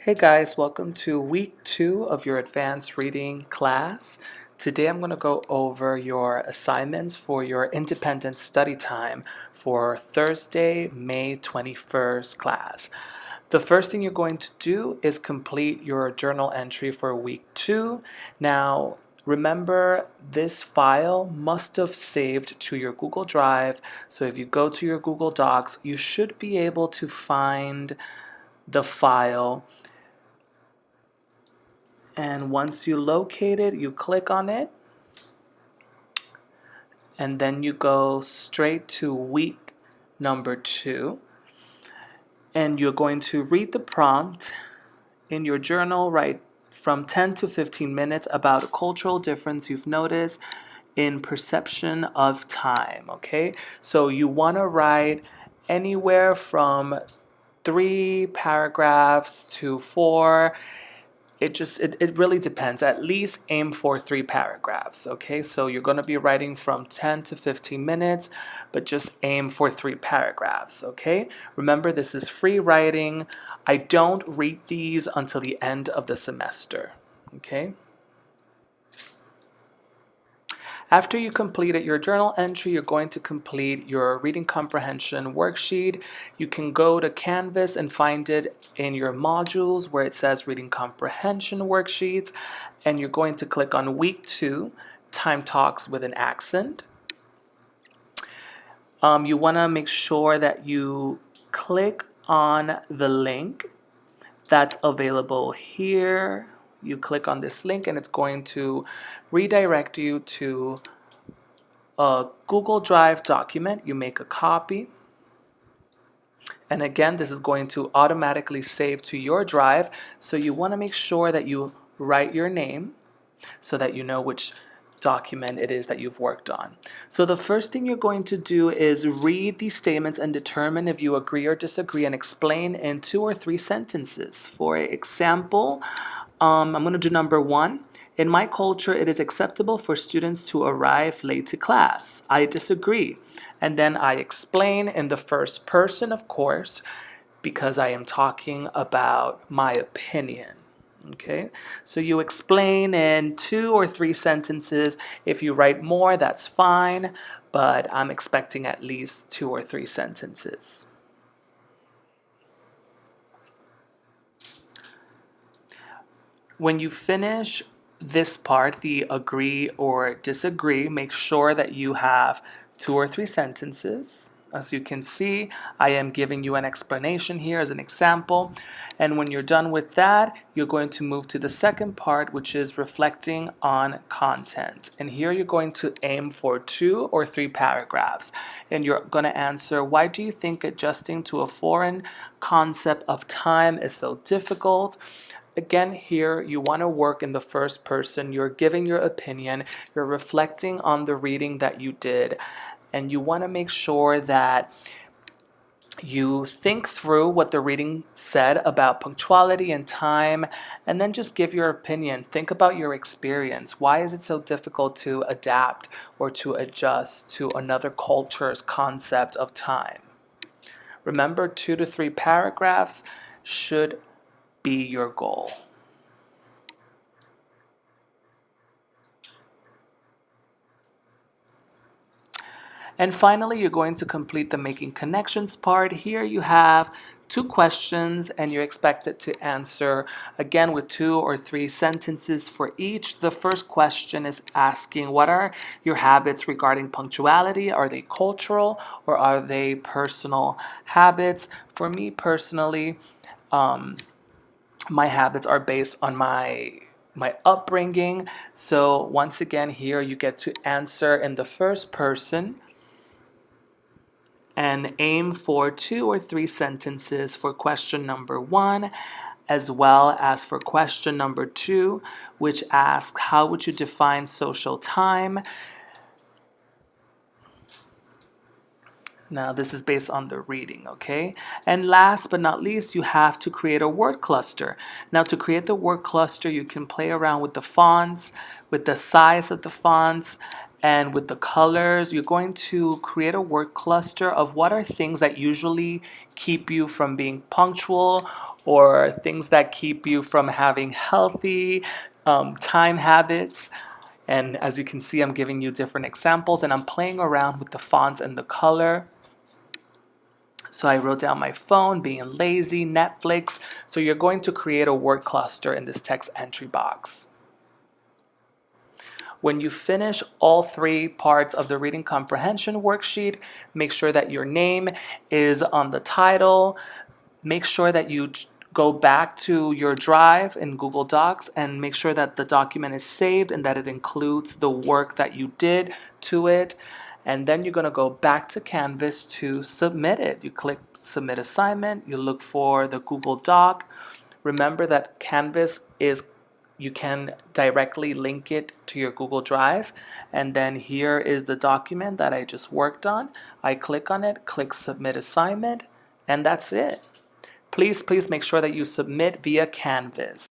Hey guys, welcome to week 2 of your advanced reading class. Today I'm going to go over your assignments for your independent study time for Thursday, May 21st class. The first thing you're going to do is complete your journal entry for week 2. Now, remember, this file must have saved to your Google Drive. So if you go to your Google Docs, you should be able to find the file. And once you locate it, you click on it. And then you go straight to week number 2. And you're going to read the prompt in your journal, write from 10 to 15 minutes about a cultural difference you've noticed in perception of time, okay? So you want to write anywhere from 3 paragraphs to 4. It really depends. At least aim for 3 paragraphs, okay? So you're going to be writing from 10 to 15 minutes, but just aim for 3 paragraphs, okay? Remember, this is free writing. I don't read these until the end of the semester, okay? After you completed your journal entry, you're going to complete your reading comprehension worksheet. You can go to Canvas and find it in your modules where it says reading comprehension worksheets, and you're going to click on week 2, time talks with an accent. You want to make sure that you click on the link that's available here. You click on this link and it's going to redirect you to a Google Drive document. You make a copy. And again, this is going to automatically save to your drive. So you want to make sure that you write your name so that you know which document it is that you've worked on. So the first thing you're going to do is read these statements and determine if you agree or disagree and explain in 2 or 3 sentences. For example, I'm going to do number 1. In my culture, it is acceptable for students to arrive late to class. I disagree. And then I explain in the first person, of course, because I am talking about my opinion. Okay, so you explain in 2 or 3 sentences. If you write more, that's fine, but I'm expecting at least 2 or 3 sentences. When you finish this part, the agree or disagree, make sure that you have 2 or 3 sentences. As you can see, I am giving you an explanation here as an example. And when you're done with that, you're going to move to the second part, which is reflecting on content. And here you're going to aim for 2 or 3 paragraphs. And you're going to answer, why do you think adjusting to a foreign concept of time is so difficult? Again, here you want to work in the first person. You're giving your opinion. You're reflecting on the reading that you did. And you want to make sure that you think through what the reading said about punctuality and time, and then just give your opinion. Think about your experience. Why is it so difficult to adapt or to adjust to another culture's concept of time? Remember, 2 to 3 paragraphs should be your goal. And finally, you're going to complete the making connections part. Here you have 2 questions and you're expected to answer again with 2 or 3 sentences for each. The first question is asking, what are your habits regarding punctuality? Are they cultural or are they personal habits? For me personally, my habits are based on my upbringing. So once again, here you get to answer in the first person and aim for 2 or 3 sentences for question number 1, as well as for question number 2, which asks, how would you define social time? Now, this is based on the reading, okay? And last but not least, you have to create a word cluster. Now, to create the word cluster, you can play around with the fonts, with the size of the fonts, And with the colors, you're going to create a word cluster of what are things that usually keep you from being punctual, or things that keep you from having healthy time habits. And as you can see, I'm giving you different examples and I'm playing around with the fonts and the color. So I wrote down my phone, being lazy, Netflix. So you're going to create a word cluster in this text entry box. When you finish all 3 parts of the reading comprehension worksheet, make sure that your name is on the title. Make sure that you go back to your drive in Google Docs and make sure that the document is saved and that it includes the work that you did to it. And then you're going to go back to Canvas to submit it. You click Submit Assignment. You look for the Google Doc. Remember that Canvas is, you can directly link it to your Google Drive. And then here is the document that I just worked on. I click on it, click Submit Assignment, and that's it. Please make sure that you submit via Canvas.